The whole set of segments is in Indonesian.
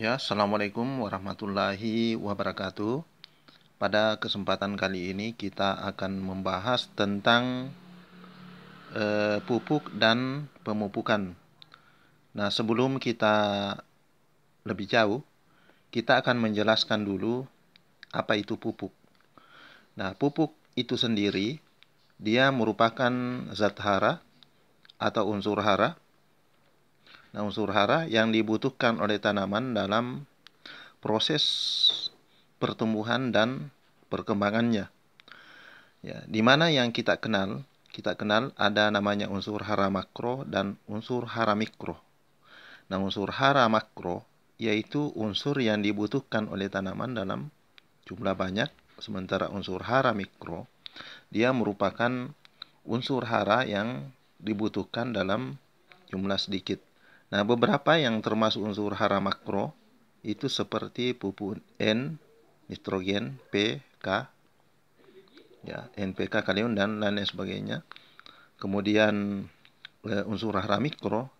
Ya, Assalamualaikum warahmatullahi wabarakatuh. Pada kesempatan kali ini kita akan membahas tentang pupuk dan pemupukan. Nah, sebelum kita lebih jauh, kita akan menjelaskan dulu apa itu pupuk. Nah, pupuk itu sendiri, dia merupakan zat hara atau unsur hara. Nah, unsur hara yang dibutuhkan oleh tanaman dalam proses pertumbuhan dan perkembangannya. Ya, di mana yang kita kenal ada namanya unsur hara makro dan unsur hara mikro. Nah, unsur hara makro yaitu unsur yang dibutuhkan oleh tanaman dalam jumlah banyak, sementara unsur hara mikro dia merupakan unsur hara yang dibutuhkan dalam jumlah sedikit. Nah, beberapa yang termasuk unsur hara makro itu seperti pupuk N, nitrogen, P, K, ya, NPK, kalium dan lain sebagainya. Kemudian unsur hara mikro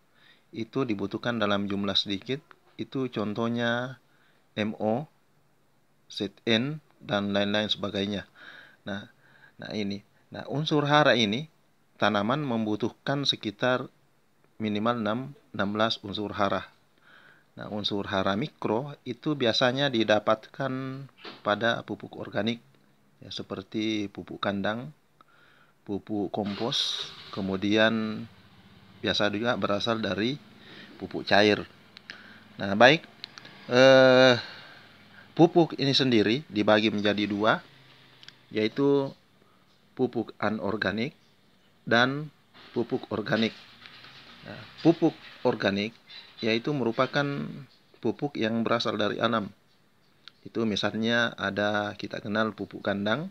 itu dibutuhkan dalam jumlah sedikit. Itu contohnya MO, ZN dan lain-lain sebagainya. Nah, ini. Nah, unsur hara ini tanaman membutuhkan sekitar minimal 16 unsur hara. Nah, unsur hara mikro itu biasanya didapatkan pada pupuk organik, ya, seperti pupuk kandang, pupuk kompos, kemudian biasa juga berasal dari pupuk cair. Nah, baik, pupuk ini sendiri dibagi menjadi dua, yaitu pupuk anorganik dan pupuk organik. Nah, pupuk organik yaitu merupakan pupuk yang berasal dari alam. Itu misalnya ada kita kenal pupuk kandang,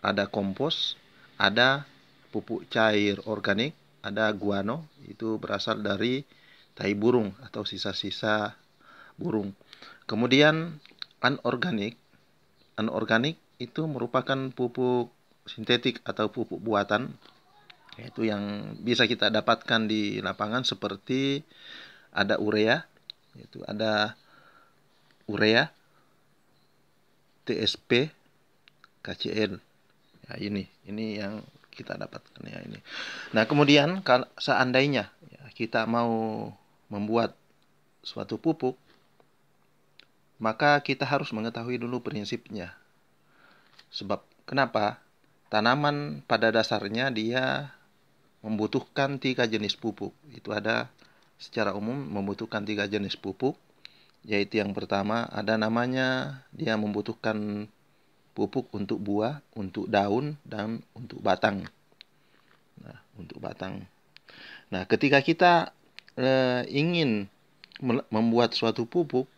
ada kompos, ada pupuk cair organik, ada guano, itu berasal dari tai burung atau sisa-sisa burung. Kemudian anorganik, anorganik itu merupakan pupuk sintetik atau pupuk buatan, yaitu yang bisa kita dapatkan di lapangan seperti ada urea, yaitu ada urea, TSP, KCl. Ya, ini yang kita dapatkan ya ini. Nah, kemudian kalau seandainya ya, kita mau membuat suatu pupuk, maka kita harus mengetahui dulu prinsipnya. Sebab kenapa? Tanaman pada dasarnya dia membutuhkan 3 jenis pupuk. Itu ada secara umum membutuhkan 3 jenis pupuk, yaitu yang pertama ada namanya dia membutuhkan pupuk untuk buah, untuk daun, dan untuk batang. Nah, untuk batang. Nah, ketika kita ingin membuat suatu pupuk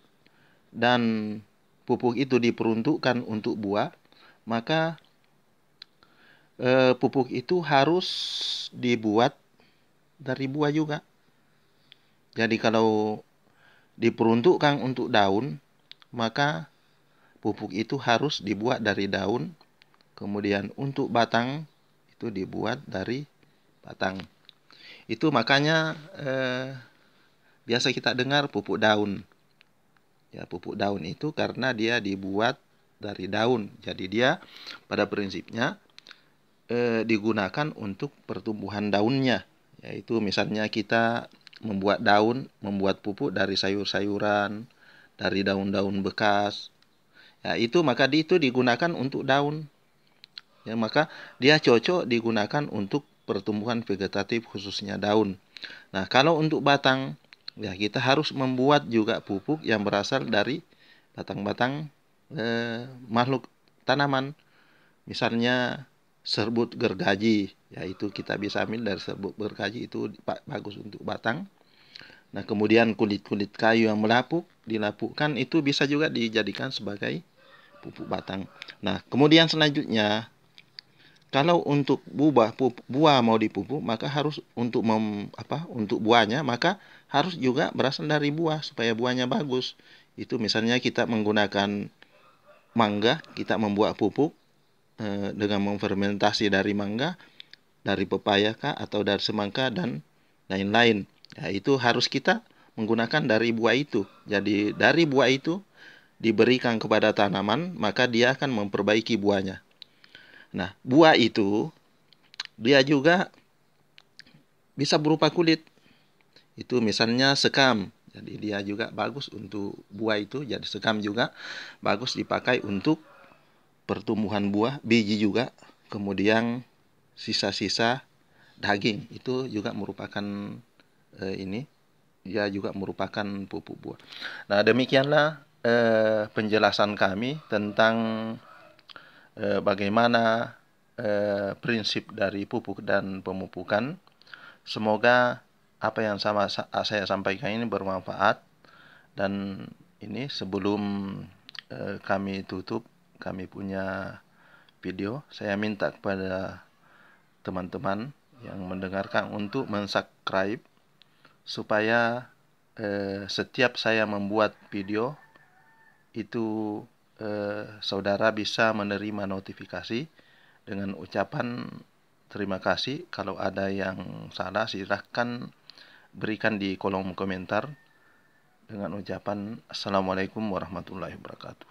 dan pupuk itu diperuntukkan untuk buah, maka pupuk itu harus dibuat dari buah juga. Jadi kalau diperuntukkan untuk daun, maka pupuk itu harus dibuat dari daun. Kemudian untuk batang itu dibuat dari batang. Itu makanya biasa kita dengar pupuk daun. Ya, pupuk daun itu karena dia dibuat dari daun. Jadi dia pada prinsipnya digunakan untuk pertumbuhan daunnya. Yaitu misalnya kita membuat daun, membuat pupuk dari sayur-sayuran, dari daun-daun bekas. Ya, itu maka itu digunakan untuk daun. Ya, maka dia cocok digunakan untuk pertumbuhan vegetatif khususnya daun. Nah, kalau untuk batang, ya kita harus membuat juga pupuk yang berasal dari batang-batang makhluk tanaman. Misalnya serbuk gergaji, yaitu kita bisa ambil dari serbuk gergaji, itu bagus untuk batang. Nah, kemudian kulit-kulit kayu yang dilapukkan itu bisa juga dijadikan sebagai pupuk batang. Nah, kemudian selanjutnya kalau untuk buah mau dipupuk, maka harus untuk untuk buahnya, maka harus juga berasal dari buah supaya buahnya bagus. Itu misalnya kita menggunakan mangga, kita membuat pupuk dengan memfermentasi dari mangga, dari pepaya kah, atau dari semangka dan lain-lain. Ya, itu harus kita menggunakan dari buah itu. Jadi dari buah itu diberikan kepada tanaman, maka dia akan memperbaiki buahnya. Nah, buah itu dia juga bisa berupa kulit. Itu misalnya sekam. Jadi dia juga bagus untuk buah itu. Jadi sekam juga bagus dipakai untuk pertumbuhan buah, biji juga. Kemudian sisa-sisa daging itu juga merupakan ini. Dia juga merupakan pupuk buah. Nah, demikianlah penjelasan kami tentang bagaimana prinsip dari pupuk dan pemupukan. Semoga apa yang saya sampaikan ini bermanfaat. Dan ini sebelum kami tutup, kami punya video. Saya minta kepada teman-teman yang mendengarkan untuk mensubscribe supaya setiap saya membuat video itu saudara bisa menerima notifikasi dengan ucapan terima kasih. Kalau ada yang salah, silahkan berikan di kolom komentar dengan ucapan Assalamualaikum warahmatullahi wabarakatuh.